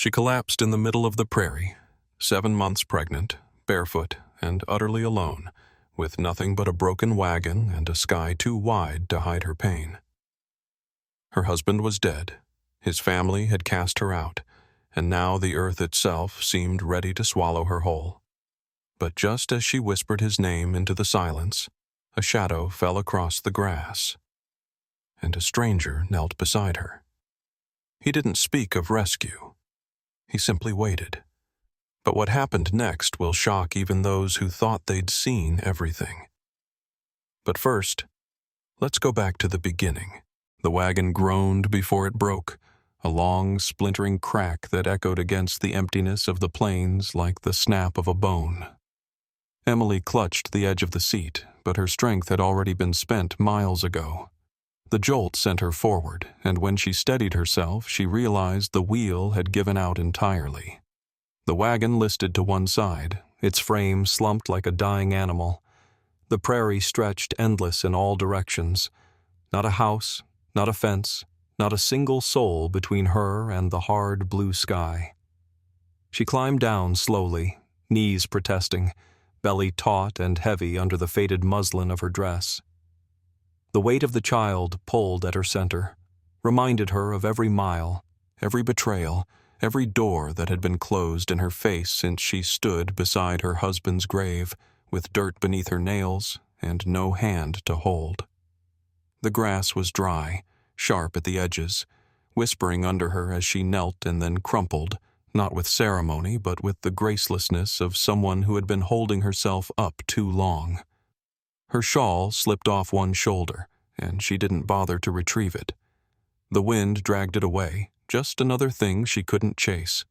She collapsed in the middle of the prairie, 7 months pregnant, barefoot, and utterly alone, with nothing but a broken wagon and a sky too wide to hide her pain. Her husband was dead. His family had cast her out, and now the earth itself seemed ready to swallow her whole. But just as she whispered his name into the silence, a shadow fell across the grass, and a stranger knelt beside her. He didn't speak of rescue. He simply waited. But what happened next will shock even those who thought they'd seen everything. But first, let's go back to the beginning. The wagon groaned before it broke, a long, splintering crack that echoed against the emptiness of the plains like the snap of a bone. Emily clutched the edge of the seat, but her strength had already been spent miles ago. The jolt sent her forward, and when she steadied herself, she realized the wheel had given out entirely. The wagon listed to one side, its frame slumped like a dying animal. The prairie stretched endless in all directions. Not a house, not a fence, not a single soul between her and the hard blue sky. She climbed down slowly, knees protesting, belly taut and heavy under the faded muslin of her dress. The weight of the child pulled at her center, reminded her of every mile, every betrayal, every door that had been closed in her face since she stood beside her husband's grave, with dirt beneath her nails and no hand to hold. The grass was dry, sharp at the edges, whispering under her as she knelt and then crumpled, not with ceremony but with the gracelessness of someone who had been holding herself up too long. Her shawl slipped off one shoulder, and she didn't bother to retrieve it. The wind dragged it away, just another thing she couldn't chase.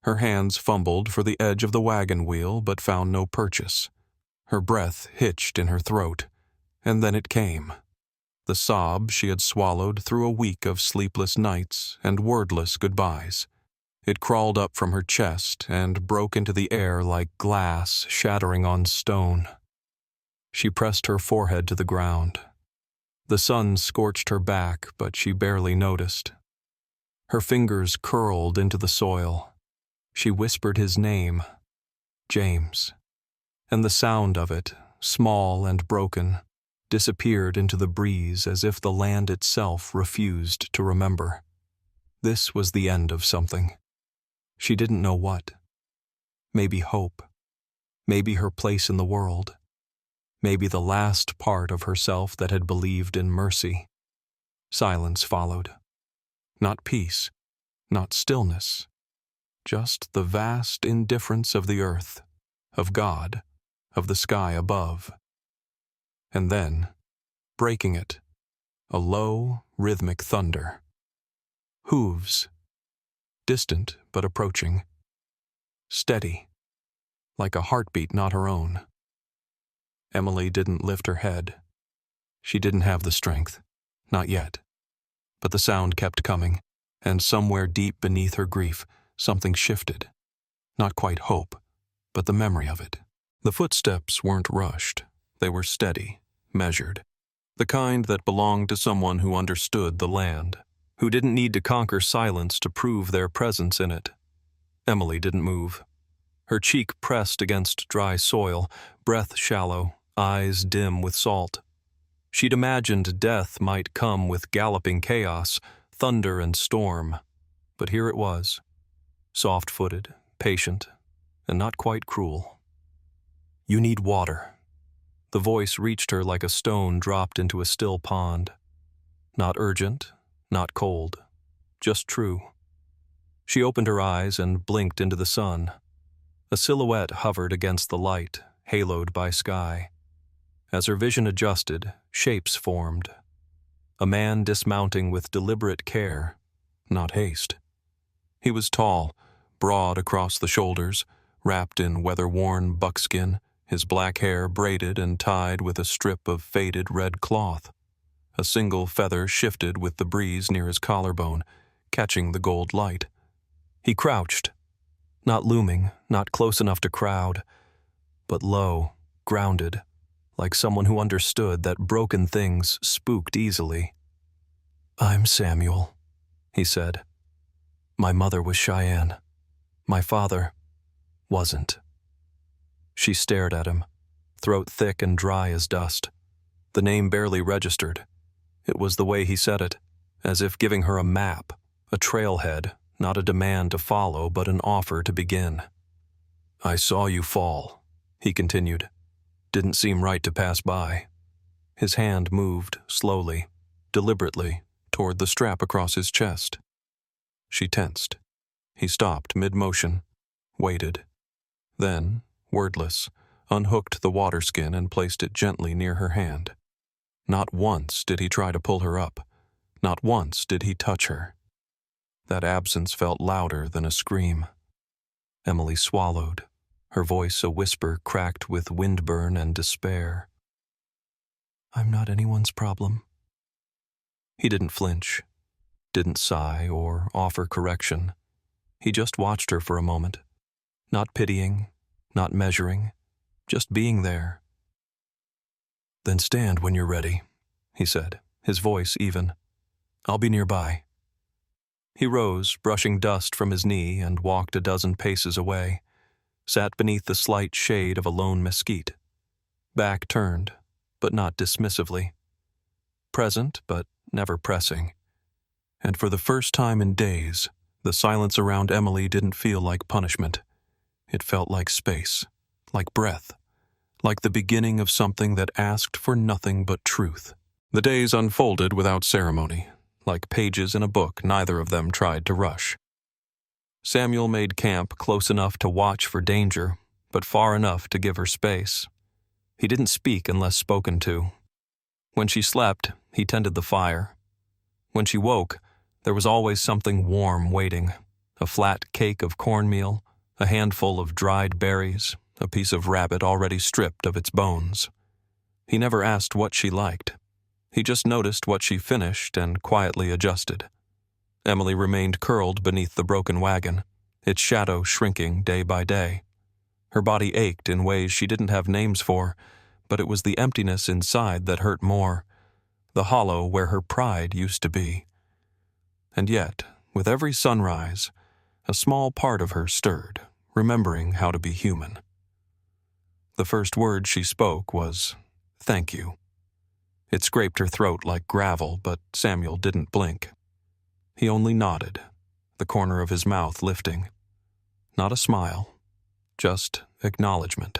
Her hands fumbled for the edge of the wagon wheel but found no purchase. Her breath hitched in her throat, and then it came. The sob she had swallowed through a week of sleepless nights and wordless goodbyes. It crawled up from her chest and broke into the air like glass shattering on stone. She pressed her forehead to the ground. The sun scorched her back, but she barely noticed. Her fingers curled into the soil. She whispered his name, James, and the sound of it, small and broken, disappeared into the breeze as if the land itself refused to remember. This was the end of something. She didn't know what. Maybe hope. Maybe her place in the world. Maybe the last part of herself that had believed in mercy. Silence followed. Not peace, not stillness. Just the vast indifference of the earth, of God, of the sky above. And then, breaking it, a low, rhythmic thunder. Hooves. Distant but approaching. Steady, like a heartbeat not her own. Emily didn't lift her head. She didn't have the strength, not yet. But the sound kept coming, and somewhere deep beneath her grief, something shifted. Not quite hope, but the memory of it. The footsteps weren't rushed. They were steady, measured. The kind that belonged to someone who understood the land, who didn't need to conquer silence to prove their presence in it. Emily didn't move. Her cheek pressed against dry soil, breath shallow, eyes dim with salt. She'd imagined death might come with galloping chaos, thunder and storm. But here it was, soft-footed, patient, and not quite cruel. "You need water." The voice reached her like a stone dropped into a still pond. Not urgent, not cold, just true. She opened her eyes and blinked into the sun. A silhouette hovered against the light, haloed by sky. As her vision adjusted, shapes formed. A man dismounting with deliberate care, not haste. He was tall, broad across the shoulders, wrapped in weather-worn buckskin, his black hair braided and tied with a strip of faded red cloth. A single feather shifted with the breeze near his collarbone, catching the gold light. He crouched, not looming, not close enough to crowd, but low, grounded, like someone who understood that broken things spooked easily. "I'm Samuel," he said. My mother was Cheyenne. My father wasn't. She stared at him, throat thick and dry as dust. The name barely registered. It was the way he said it, as if giving her a map, a trailhead, not a demand to follow, but an offer to begin. I saw you fall, he continued. Didn't seem right to pass by. His hand moved slowly, deliberately, toward the strap across his chest. She tensed. He stopped mid-motion, waited. Then, wordless, unhooked the water skin and placed it gently near her hand. Not once did he try to pull her up. Not once did he touch her. That absence felt louder than a scream. Emily swallowed, her voice a whisper cracked with windburn and despair. I'm not anyone's problem. He didn't flinch, didn't sigh or offer correction. He just watched her for a moment, not pitying, not measuring, just being there. Then stand when you're ready, he said, his voice even. I'll be nearby. He rose, brushing dust from his knee, and walked a dozen paces away, sat beneath the slight shade of a lone mesquite. Back turned, but not dismissively. Present, but never pressing. And for the first time in days, the silence around Emily didn't feel like punishment. It felt like space, like breath, like the beginning of something that asked for nothing but truth. The days unfolded without ceremony. Like pages in a book, neither of them tried to rush. Samuel made camp close enough to watch for danger, but far enough to give her space. He didn't speak unless spoken to. When she slept, he tended the fire. When she woke, there was always something warm waiting, a flat cake of cornmeal, a handful of dried berries, a piece of rabbit already stripped of its bones. He never asked what she liked. He just noticed what she finished and quietly adjusted. Emily remained curled beneath the broken wagon, its shadow shrinking day by day. Her body ached in ways she didn't have names for, but it was the emptiness inside that hurt more, the hollow where her pride used to be. And yet, with every sunrise, a small part of her stirred, remembering how to be human. The first word she spoke was, "Thank you." It scraped her throat like gravel, but Samuel didn't blink. He only nodded, the corner of his mouth lifting. Not a smile, just acknowledgement.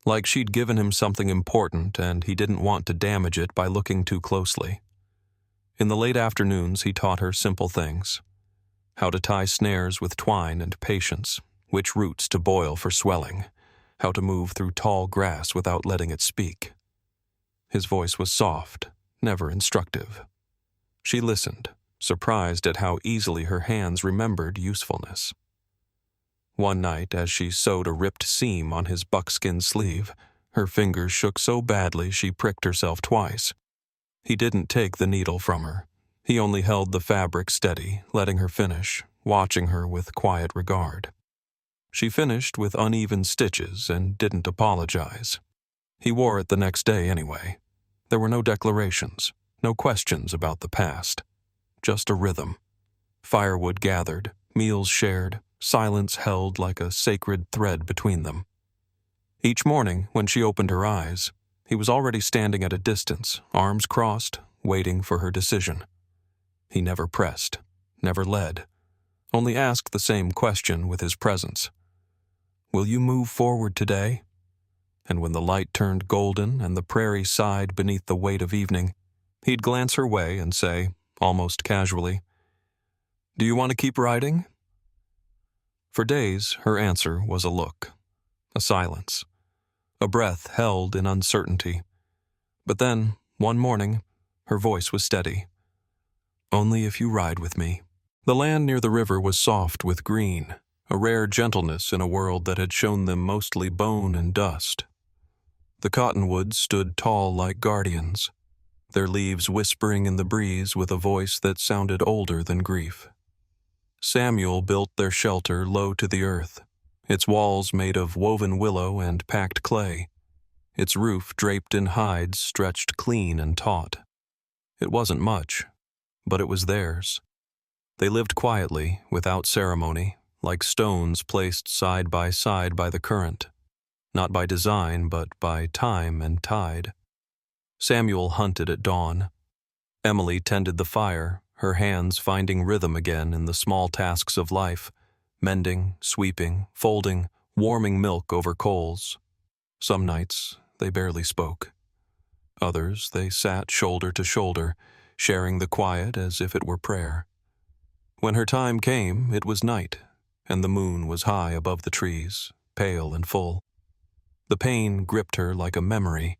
Like she'd given him something important and he didn't want to damage it by looking too closely. In the late afternoons, he taught her simple things. How to tie snares with twine and patience, which roots to boil for swelling, how to move through tall grass without letting it speak. His voice was soft, never instructive. She listened, surprised at how easily her hands remembered usefulness. One night, as she sewed a ripped seam on his buckskin sleeve, her fingers shook so badly she pricked herself twice. He didn't take the needle from her. He only held the fabric steady, letting her finish, watching her with quiet regard. She finished with uneven stitches and didn't apologize. He wore it the next day anyway. There were no declarations, no questions about the past. Just a rhythm. Firewood gathered, meals shared, silence held like a sacred thread between them. Each morning, when she opened her eyes, he was already standing at a distance, arms crossed, waiting for her decision. He never pressed, never led, only asked the same question with his presence. Will you move forward today? And when the light turned golden and the prairie sighed beneath the weight of evening, he'd glance her way and say, almost casually, "Do you want to keep riding?" For days, her answer was a look, a silence, a breath held in uncertainty. But then, one morning, her voice was steady. "Only if you ride with me." The land near the river was soft with green, a rare gentleness in a world that had shown them mostly bone and dust. The cottonwoods stood tall like guardians, their leaves whispering in the breeze with a voice that sounded older than grief. Samuel built their shelter low to the earth, its walls made of woven willow and packed clay, its roof draped in hides stretched clean and taut. It wasn't much, but it was theirs. They lived quietly, without ceremony, like stones placed side by the current, not by design but by time and tide. Samuel hunted at dawn. Emily tended the fire, her hands finding rhythm again in the small tasks of life, mending, sweeping, folding, warming milk over coals. Some nights they barely spoke. Others they sat shoulder to shoulder, sharing the quiet as if it were prayer. When her time came, it was night, and the moon was high above the trees, pale and full. The pain gripped her like a memory,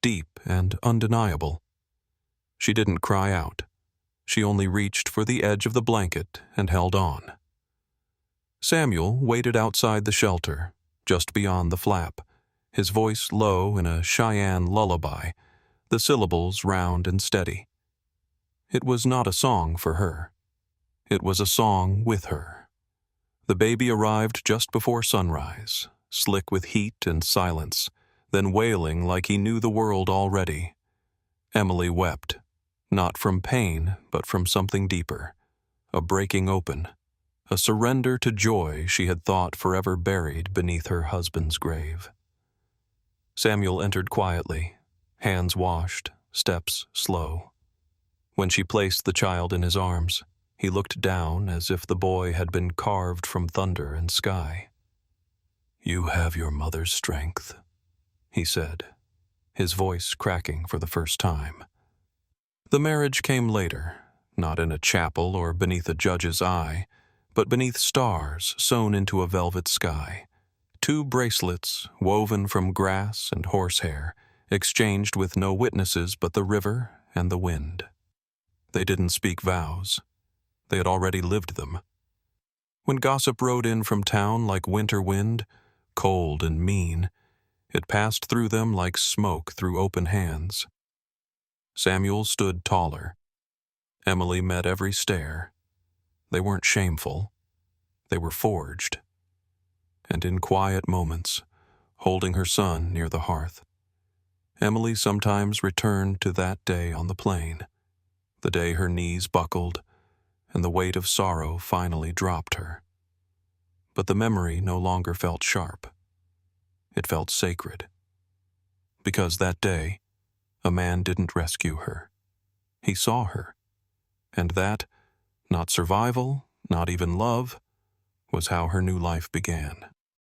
deep and undeniable. She didn't cry out. She only reached for the edge of the blanket and held on. Samuel waited outside the shelter, just beyond the flap, his voice low in a Cheyenne lullaby, the syllables round and steady. It was not a song for her. It was a song with her. The baby arrived just before sunrise, slick with heat and silence, then wailing like he knew the world already. Emily wept, not from pain, but from something deeper, a breaking open, a surrender to joy she had thought forever buried beneath her husband's grave. Samuel entered quietly, hands washed, steps slow. When she placed the child in his arms, he looked down as if the boy had been carved from thunder and sky. "You have your mother's strength," he said, his voice cracking for the first time. The marriage came later, not in a chapel or beneath a judge's eye, but beneath stars sewn into a velvet sky. 2 bracelets, woven from grass and horsehair, exchanged with no witnesses but the river and the wind. They didn't speak vows. They had already lived them. When gossip rode in from town like winter wind, cold and mean, it passed through them like smoke through open hands. Samuel stood taller. Emily met every stare. They weren't shameful. They were forged. And in quiet moments, holding her son near the hearth, Emily sometimes returned to that day on the plain, the day her knees buckled and the weight of sorrow finally dropped her. But the memory no longer felt sharp. It felt sacred. Because that day, a man didn't rescue her. He saw her. And that, not survival, not even love, was how her new life began.